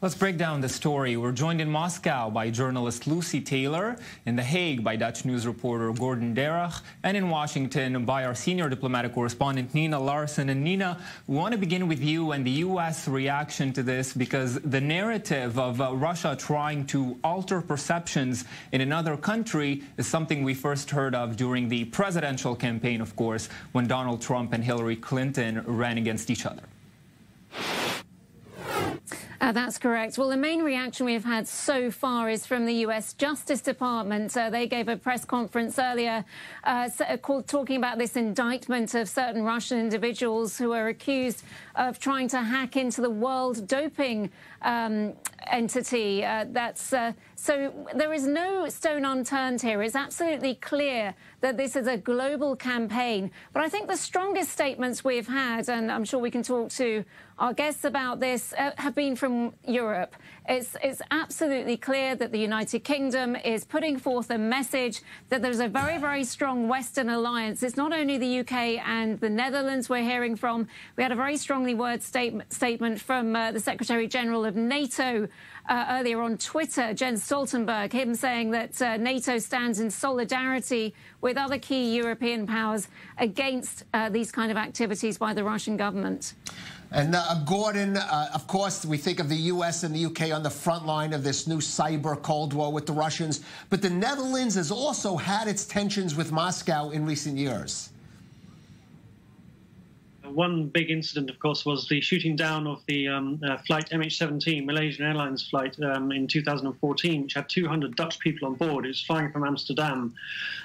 Let's break down the story. We're joined in Moscow by journalist Lucy Taylor, in The Hague by DutchNews reporter Gordon Darroch, and in Washington by our senior diplomatic correspondent Nina Larsen. And Nina, we want to begin with you and the U.S. reaction to this, because the narrative of Russia trying to alter perceptions in another country is something we first heard of during the presidential campaign, of course, when Donald Trump and Hillary Clinton ran against each other. That's correct. Well, the main reaction we've had so far is from the U.S. Justice Department. They gave a press conference earlier talking about this indictment of certain Russian individuals who are accused of trying to hack into the World Doping entity. So there is no stone unturned here. It's absolutely clear that this is a global campaign. But I think the strongest statements we've had, and I'm sure we can talk to our guests about this, have been from Europe. It's absolutely clear that the United Kingdom is putting forth a message that there's a very, very strong Western alliance. It's not only the UK and the Netherlands we're hearing from. We had a very strongly worded statement from the Secretary General of NATO earlier on Twitter, Jens Stoltenberg, him saying that NATO stands in solidarity with other key European powers against these kind of activities by the Russian government. And Gordon, of course, we think of the U.S. and the UK on the front line of this new cyber Cold War with the Russians. But the Netherlands has also had its tensions with Moscow in recent years. One big incident, of course, was the shooting down of the flight MH17, Malaysian Airlines flight in 2014, which had 200 Dutch people on board. It was flying from Amsterdam.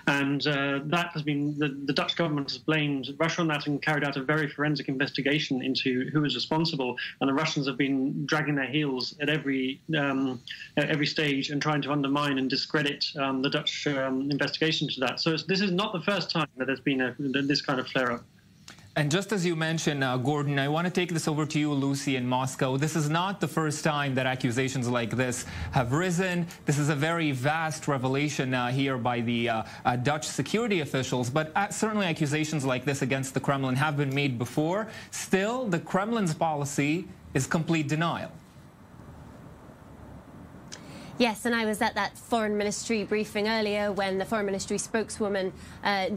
And that has been, the Dutch government has blamed Russia on that and carried out a very forensic investigation into who was responsible. And the Russians have been dragging their heels at every stage and trying to undermine and discredit the Dutch investigation to that. So this is not the first time that there's been this kind of flare-up. And just as you mentioned, Gordon, I want to take this over to you, Lucy, in Moscow. This is not the first time that accusations like this have risen. This is a very vast revelation here by the Dutch security officials. But certainly accusations like this against the Kremlin have been made before. Still, the Kremlin's policy is complete denial. Yes, and I was at that Foreign Ministry briefing earlier when the Foreign Ministry spokeswoman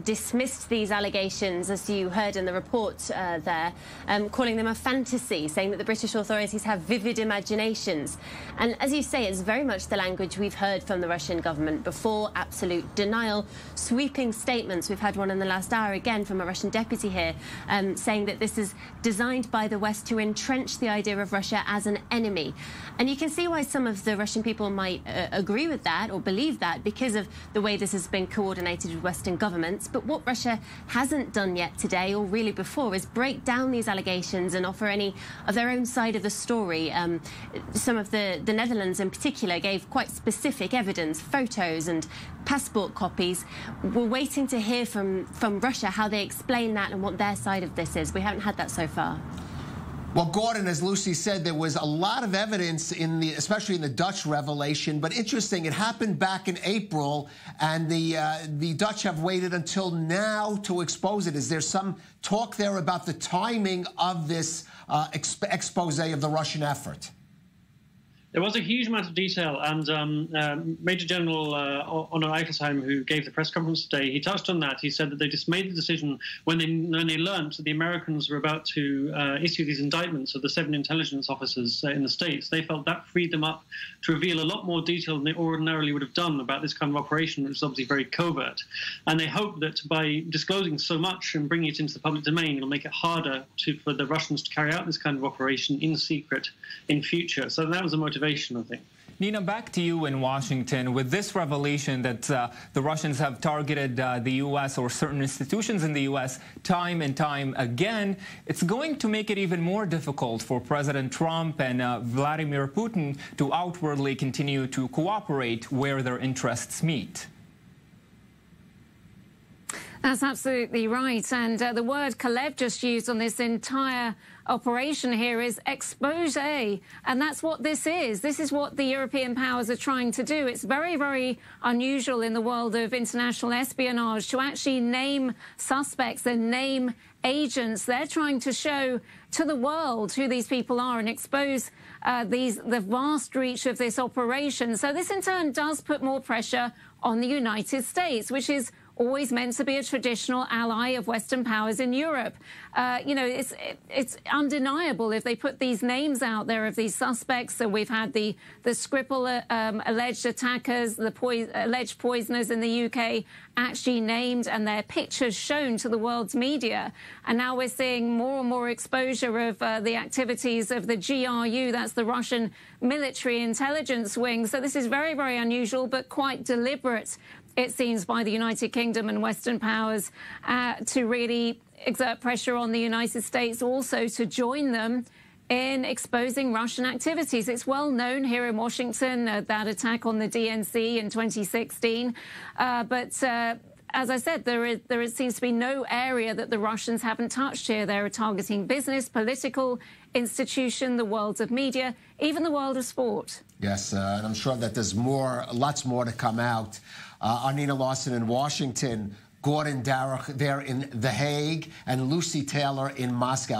dismissed these allegations, as you heard in the report there, calling them a fantasy, saying that the British authorities have vivid imaginations. And as you say, it's very much the language we've heard from the Russian government before: absolute denial, sweeping statements. We've had one in the last hour again from a Russian deputy here saying that this is designed by the West to entrench the idea of Russia as an enemy. And you can see why some of the Russian people might agree with that or believe that, because of the way this has been coordinated with Western governments. But what Russia hasn't done yet today, or really before, is break down these allegations and offer any of their own side of the story. Some of the Netherlands in particular gave quite specific evidence, photos and passport copies. We're waiting to hear from Russia how they explain that and what their side of this is. We haven't had that so far. Well, Gordon, as Lucy said, there was a lot of evidence especially in the Dutch revelation. But interesting, it happened back in April, and the Dutch have waited until now to expose it. Is there some talk there about the timing of this expose of the Russian effort? There was a huge amount of detail, and Major General Onno Eikelsheim, who gave the press conference today, he touched on that. He said that they just made the decision when they learned that the Americans were about to issue these indictments of the 7 intelligence officers in the States. They felt that freed them up to reveal a lot more detail than they ordinarily would have done about this kind of operation, which is obviously very covert. And they hope that by disclosing so much and bringing it into the public domain, it'll make it harder for the Russians to carry out this kind of operation in secret in future. So that was the motivation, I think. Nina, back to you in Washington. With this revelation that the Russians have targeted the U.S. or certain institutions in the U.S. time and time again, it's going to make it even more difficult for President Trump and Vladimir Putin to outwardly continue to cooperate where their interests meet. That's absolutely right. And the word Kalev just used on this entire operation here is expose. And that's what this is. This is what the European powers are trying to do. It's very, very unusual in the world of international espionage to actually name suspects and name agents. They're trying to show to the world who these people are and expose the vast reach of this operation. So this in turn does put more pressure on the United States, which is always meant to be a traditional ally of Western powers in Europe. You know, it's undeniable if they put these names out there of these suspects. So we've had the Skripal alleged attackers, the alleged poisoners in the UK actually named and their pictures shown to the world's media. And now we're seeing more and more exposure of the activities of the GRU, that's the Russian military intelligence wing. So this is very, very unusual, but quite deliberate, it seems, by the United Kingdom and Western powers to really exert pressure on the United States also to join them in exposing Russian activities. It's well known here in Washington, that attack on the DNC in 2016. But as I said, there seems to be no area that the Russians haven't touched here. They're targeting business, political institution, the world of media, even the world of sport. Yes, and I'm sure that there's lots more to come out. Nina Larsen in Washington, Gordon Darroch there in The Hague, and Lucy Taylor in Moscow.